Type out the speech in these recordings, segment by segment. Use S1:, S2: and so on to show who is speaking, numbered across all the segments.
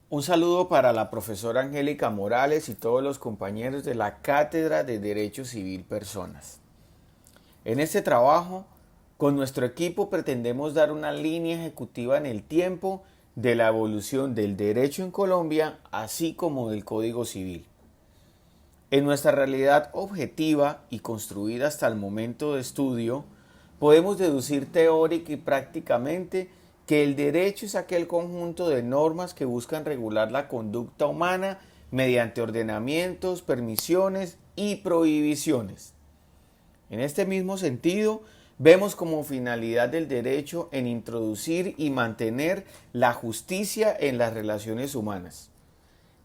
S1: Un saludo para la profesora Angélica Morales y todos los compañeros de la Cátedra de Derecho Civil Personas. En este trabajo, con nuestro equipo pretendemos dar una línea ejecutiva en el tiempo de la evolución del derecho en Colombia, así como del Código Civil. En nuestra realidad objetiva y construida hasta el momento de estudio, podemos deducir teórica y prácticamente que el derecho es aquel conjunto de normas que buscan regular la conducta humana mediante ordenamientos, permisiones y prohibiciones. En este mismo sentido, vemos como finalidad del derecho en introducir y mantener la justicia en las relaciones humanas.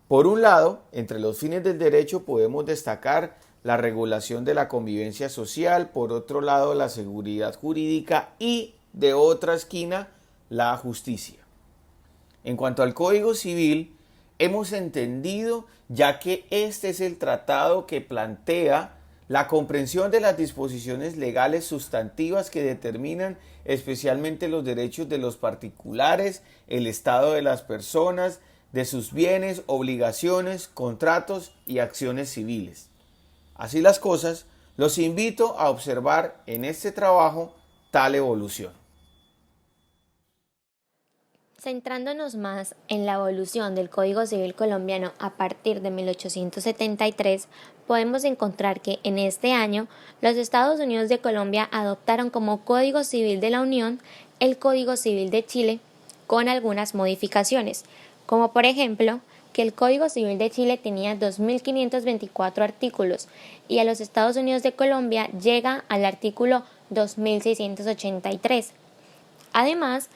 S1: Por un lado, entre los fines del derecho podemos destacar la regulación de la convivencia social, por otro lado la seguridad jurídica y, de otra esquina, la justicia. En cuanto al Código Civil, hemos entendido ya que este es el tratado que plantea la comprensión de las disposiciones legales sustantivas que determinan especialmente los derechos de los particulares, el estado de las personas, de sus bienes, obligaciones, contratos y acciones civiles. Así las cosas, los invito a observar en este trabajo tal evolución.
S2: Centrándonos más en la evolución del Código Civil colombiano a partir de 1873, podemos encontrar que en este año los Estados Unidos de Colombia adoptaron como Código Civil de la Unión el Código Civil de Chile con algunas modificaciones, como por ejemplo que el Código Civil de Chile tenía 2.524 artículos y a los Estados Unidos de Colombia llega al artículo 2.683. Además,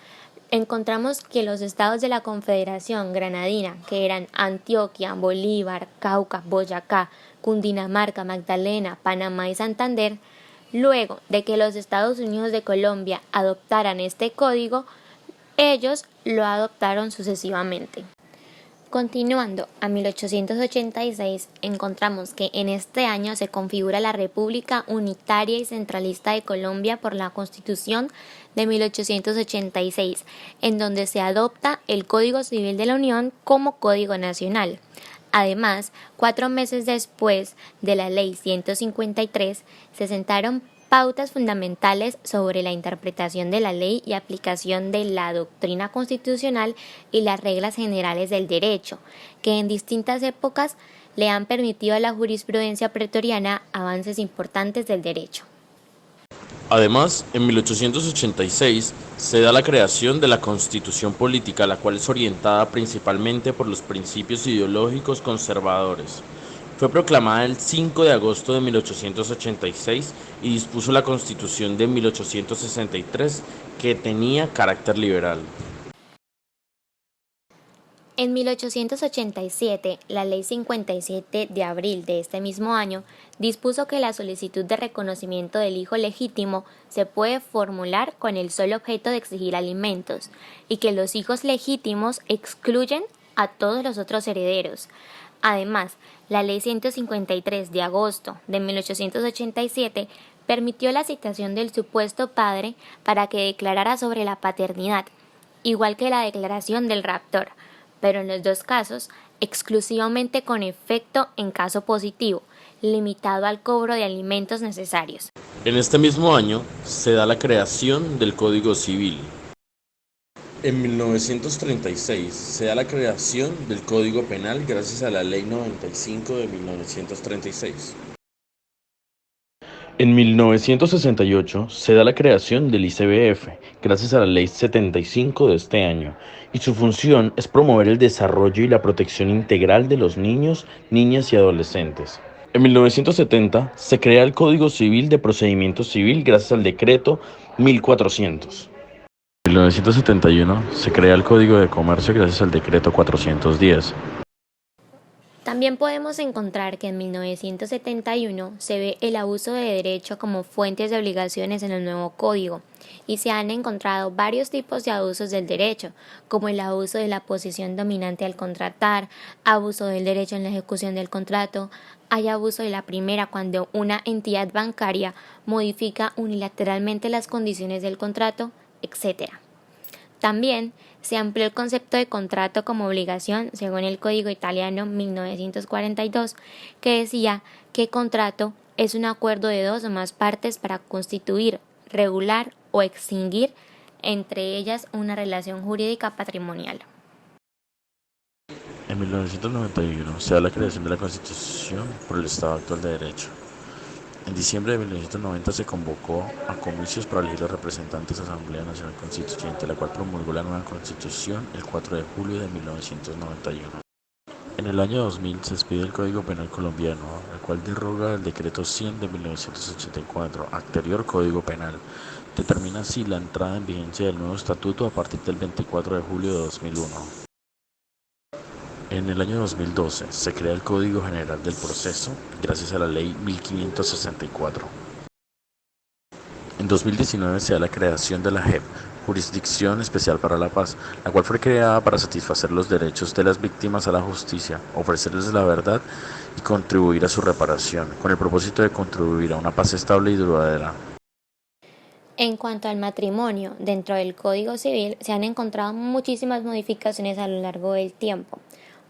S2: encontramos que los estados de la Confederación Granadina, que eran Antioquia, Bolívar, Cauca, Boyacá, Cundinamarca, Magdalena, Panamá y Santander, luego de que los Estados Unidos de Colombia adoptaran este código, ellos lo adoptaron sucesivamente. Continuando a 1886, encontramos que en este año se configura la República Unitaria y Centralista de Colombia por la Constitución de 1886, en donde se adopta el Código Civil de la Unión como Código Nacional. Además, 4 meses después de la Ley 153, se sentaron pautas fundamentales sobre la interpretación de la ley y aplicación de la doctrina constitucional y las reglas generales del derecho, que en distintas épocas le han permitido a la jurisprudencia pretoriana avances importantes del derecho.
S3: Además, en 1886 se da la creación de la Constitución Política, la cual es orientada principalmente por los principios ideológicos conservadores. Fue proclamada el 5 de agosto de 1886 y dispuso la Constitución de 1863, que tenía carácter liberal.
S2: En 1887, la Ley 57 de abril de este mismo año dispuso que la solicitud de reconocimiento del hijo legítimo se puede formular con el solo objeto de exigir alimentos y que los hijos legítimos excluyen a todos los otros herederos. Además, la Ley 153 de agosto de 1887 permitió la citación del supuesto padre para que declarara sobre la paternidad, igual que la declaración del raptor, pero en los dos casos exclusivamente con efecto en caso positivo, limitado al cobro de alimentos necesarios.
S3: En este mismo año se da la creación del Código Civil. En 1936 se da la creación del Código Penal gracias a la Ley 95 de 1936. En 1968 se da la creación del ICBF gracias a la Ley 75 de este año, y su función es promover el desarrollo y la protección integral de los niños, niñas y adolescentes. En 1970 se crea el Código Civil de Procedimiento Civil gracias al Decreto 1400. En 1971 se crea el Código de Comercio gracias al Decreto 410.
S2: También podemos encontrar que en 1971 se ve el abuso de derecho como fuentes de obligaciones en el nuevo código y se han encontrado varios tipos de abusos del derecho, como el abuso de la posición dominante al contratar, abuso del derecho en la ejecución del contrato, hay abuso de la primera cuando una entidad bancaria modifica unilateralmente las condiciones del contrato, etc. También se amplió el concepto de contrato como obligación según el Código Italiano 1942, que decía que contrato es un acuerdo de dos o más partes para constituir, regular o extinguir entre ellas una relación jurídica patrimonial.
S3: En 1991 se da la creación de la Constitución por el Estado actual de Derecho. En diciembre de 1990 se convocó a comicios para elegir los representantes a la Asamblea Nacional Constituyente, la cual promulgó la nueva Constitución el 4 de julio de 1991. En el año 2000 se expide el Código Penal colombiano, el cual deroga el Decreto 100 de 1984, anterior Código Penal. Determina así la entrada en vigencia del nuevo estatuto a partir del 24 de julio de 2001. En el año 2012 se crea el Código General del Proceso gracias a la Ley 1564. En 2019 se da la creación de la JEP, Jurisdicción Especial para la Paz, la cual fue creada para satisfacer los derechos de las víctimas a la justicia, ofrecerles la verdad y contribuir a su reparación, con el propósito de contribuir a una paz estable y duradera.
S2: En cuanto al matrimonio, dentro del Código Civil se han encontrado muchísimas modificaciones a lo largo del tiempo.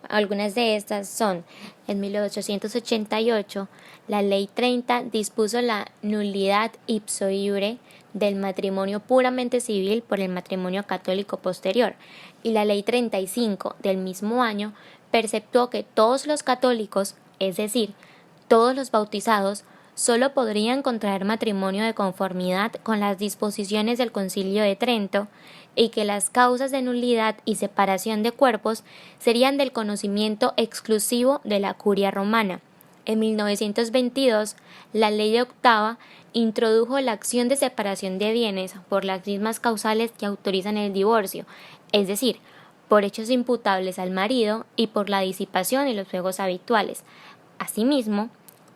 S2: Algunas de estas son: en 1888, la Ley 30 dispuso la nulidad ipso iure del matrimonio puramente civil por el matrimonio católico posterior, y la Ley 35 del mismo año preceptuó que todos los católicos, es decir, todos los bautizados, solo podrían contraer matrimonio de conformidad con las disposiciones del Concilio de Trento y que las causas de nulidad y separación de cuerpos serían del conocimiento exclusivo de la Curia Romana. En 1922, la Ley Octava introdujo la acción de separación de bienes por las mismas causales que autorizan el divorcio, es decir, por hechos imputables al marido y por la disipación y los juegos habituales. Asimismo,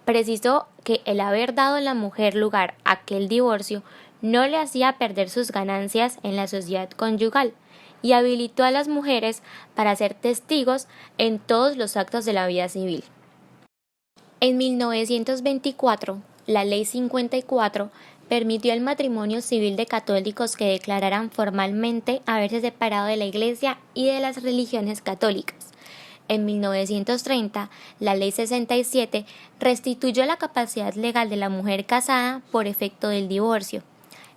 S2: precisó que el haber dado a la mujer lugar a aquel divorcio no le hacía perder sus ganancias en la sociedad conyugal y habilitó a las mujeres para ser testigos en todos los actos de la vida civil. En 1924, la Ley 54 permitió el matrimonio civil de católicos que declararan formalmente haberse separado de la Iglesia y de las religiones católicas. En 1930, la Ley 67 restituyó la capacidad legal de la mujer casada por efecto del divorcio.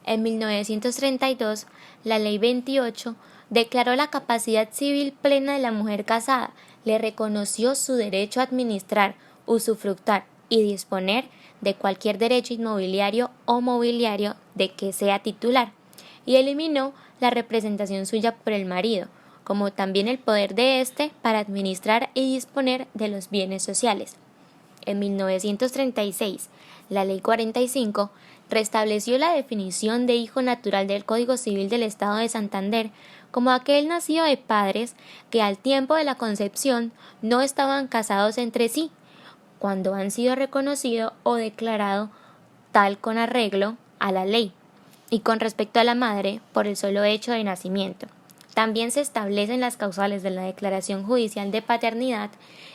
S2: En 1932, la Ley 28 declaró la capacidad civil plena de la mujer casada, le reconoció su derecho a administrar, usufructar y disponer de cualquier derecho inmobiliario o mobiliario de que sea titular, y eliminó la representación suya por el marido, como también el poder de éste para administrar y disponer de los bienes sociales. En 1936, la Ley 45 restableció la definición de hijo natural del Código Civil del Estado de Santander como aquel nacido de padres que al tiempo de la concepción no estaban casados entre sí, cuando han sido reconocido o declarado tal con arreglo a la ley, y con respecto a la madre por el solo hecho de nacimiento. También se establecen las causales de la declaración judicial de paternidad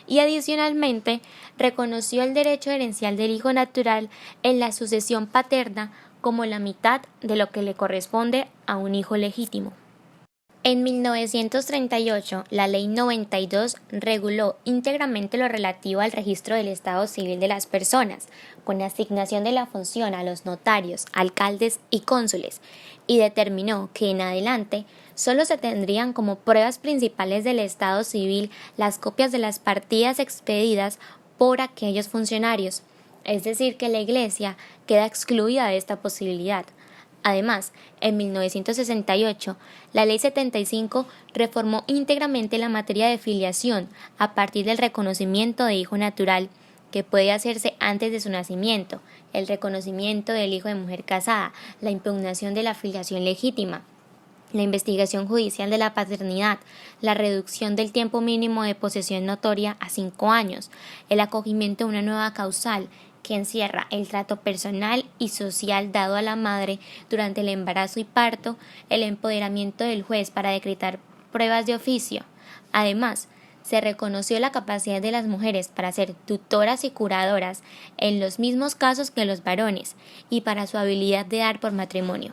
S2: y adicionalmente reconoció el derecho herencial del hijo natural en la sucesión paterna como la mitad de lo que le corresponde a un hijo legítimo. En 1938, la Ley 92 reguló íntegramente lo relativo al registro del estado civil de las personas, con asignación de la función a los notarios, alcaldes y cónsules, y determinó que en adelante solo se tendrían como pruebas principales del estado civil las copias de las partidas expedidas por aquellos funcionarios, es decir, que la Iglesia queda excluida de esta posibilidad. Además, en 1968, la Ley 75 reformó íntegramente la materia de filiación a partir del reconocimiento de hijo natural, que puede hacerse antes de su nacimiento, el reconocimiento del hijo de mujer casada, la impugnación de la filiación legítima, la investigación judicial de la paternidad, la reducción del tiempo mínimo de posesión notoria a 5 años, el acogimiento de una nueva causal, que encierra el trato personal y social dado a la madre durante el embarazo y parto, el empoderamiento del juez para decretar pruebas de oficio. Además, se reconoció la capacidad de las mujeres para ser tutoras y curadoras en los mismos casos que los varones y para su habilidad de dar por matrimonio.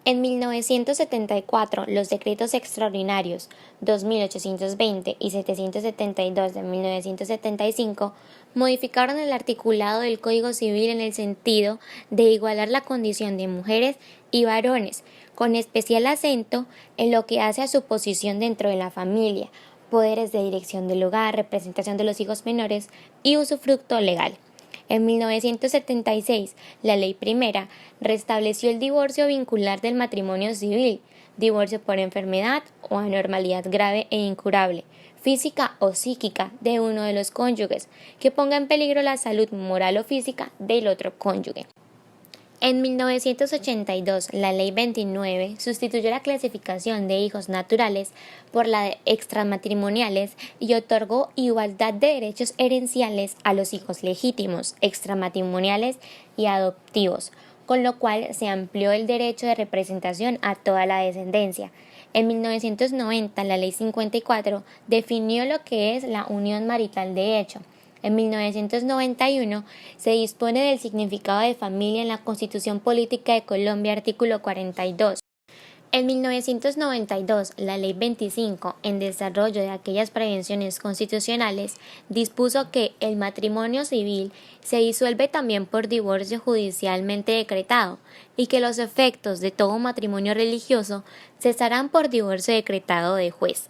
S2: En 1974, los decretos extraordinarios 2820 y 772 de 1975 modificaron el articulado del Código Civil en el sentido de igualar la condición de mujeres y varones, con especial acento en lo que hace a su posición dentro de la familia, poderes de dirección del hogar, representación de los hijos menores y usufructo legal. En 1976, la Ley Primera restableció el divorcio vincular del matrimonio civil, divorcio por enfermedad o anormalidad grave e incurable, física o psíquica de uno de los cónyuges, que ponga en peligro la salud moral o física del otro cónyuge. En 1982, la Ley 29 sustituyó la clasificación de hijos naturales por la de extramatrimoniales y otorgó igualdad de derechos herenciales a los hijos legítimos, extramatrimoniales y adoptivos, con lo cual se amplió el derecho de representación a toda la descendencia. En 1990, la Ley 54 definió lo que es la unión marital de hecho. En 1991 se dispone del significado de familia en la Constitución Política de Colombia, artículo 42. En 1992, la Ley 25, en desarrollo de aquellas prevenciones constitucionales, dispuso que el matrimonio civil se disuelve también por divorcio judicialmente decretado y que los efectos de todo matrimonio religioso cesarán por divorcio decretado de juez.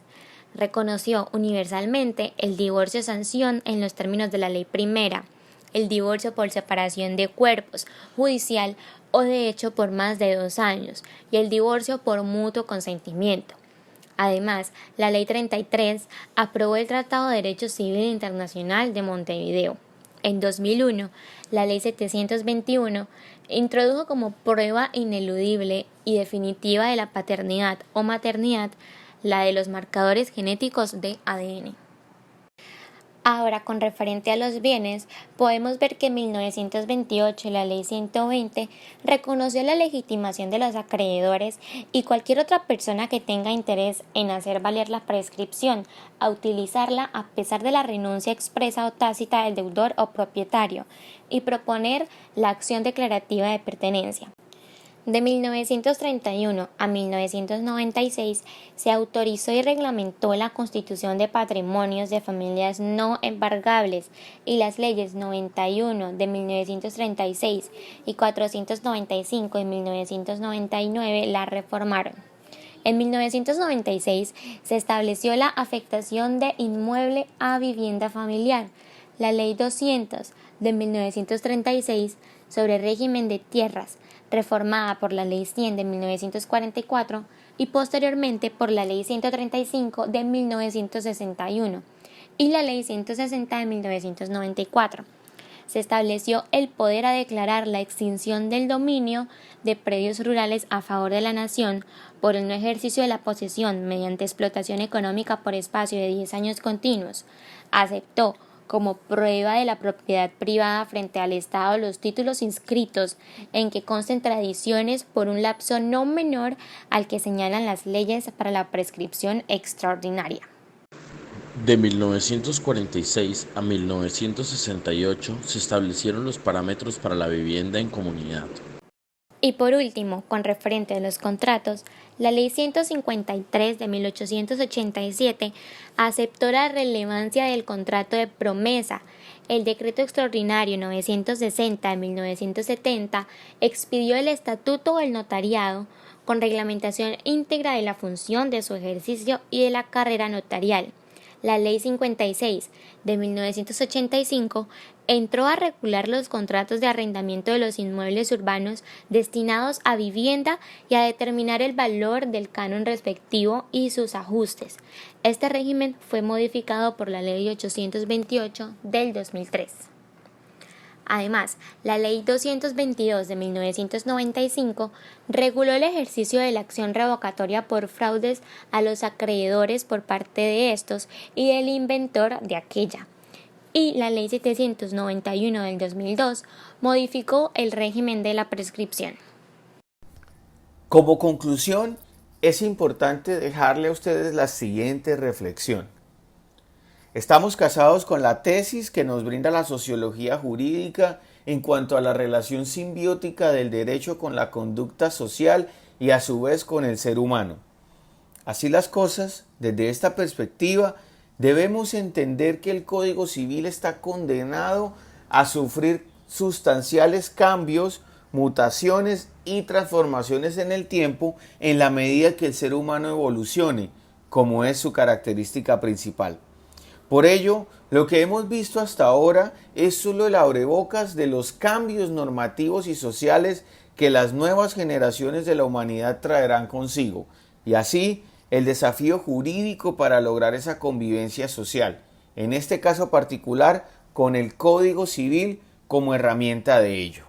S2: Reconoció universalmente el divorcio sanción en los términos de la Ley Primera, el divorcio por separación de cuerpos, judicial o de hecho por más de 2 años, y el divorcio por mutuo consentimiento. Además, la Ley 33 aprobó el Tratado de Derecho Civil Internacional de Montevideo. En 2001, la Ley 721 introdujo como prueba ineludible y definitiva de la paternidad o maternidad la de los marcadores genéticos de ADN. Ahora, con referente a los bienes, podemos ver que en 1928 la Ley 120 reconoció la legitimación de los acreedores y cualquier otra persona que tenga interés en hacer valer la prescripción a utilizarla a pesar de la renuncia expresa o tácita del deudor o propietario y proponer la acción declarativa de pertenencia. De 1931 a 1996 se autorizó y reglamentó la constitución de patrimonios de familias no embargables y las leyes 91 de 1936 y 495 de 1999 la reformaron. En 1996 se estableció la afectación de inmueble a vivienda familiar, la Ley 200 de 1936 sobre régimen de tierras, reformada por la Ley 100 de 1944 y posteriormente por la Ley 135 de 1961 y la Ley 160 de 1994. Se estableció el poder a declarar la extinción del dominio de predios rurales a favor de la nación por el no ejercicio de la posesión mediante explotación económica por espacio de 10 años continuos. Aceptó como prueba de la propiedad privada frente al Estado los títulos inscritos en que consten tradiciones por un lapso no menor al que señalan las leyes para la prescripción extraordinaria.
S3: De 1946 a 1968 se establecieron los parámetros para la vivienda en comunidad.
S2: Y por último, con referente a los contratos, la Ley 153 de 1887 aceptó la relevancia del contrato de promesa. El Decreto Extraordinario 960 de 1970 expidió el Estatuto del Notariado con reglamentación íntegra de la función de su ejercicio y de la carrera notarial. La Ley 56 de 1985 entró a regular los contratos de arrendamiento de los inmuebles urbanos destinados a vivienda y a determinar el valor del canon respectivo y sus ajustes. Este régimen fue modificado por la Ley 828 del 2003. Además, la Ley 222 de 1995 reguló el ejercicio de la acción revocatoria por fraudes a los acreedores por parte de estos y del inventor de aquella. Y la Ley 791 del 2002 modificó el régimen de la prescripción.
S1: Como conclusión, es importante dejarle a ustedes la siguiente reflexión. Estamos casados con la tesis que nos brinda la sociología jurídica en cuanto a la relación simbiótica del derecho con la conducta social y a su vez con el ser humano. Así las cosas, desde esta perspectiva, debemos entender que el Código Civil está condenado a sufrir sustanciales cambios, mutaciones y transformaciones en el tiempo en la medida que el ser humano evolucione, como es su característica principal. Por ello, lo que hemos visto hasta ahora es solo el abrebocas de los cambios normativos y sociales que las nuevas generaciones de la humanidad traerán consigo, y así el desafío jurídico para lograr esa convivencia social, en este caso particular con el Código Civil como herramienta de ello.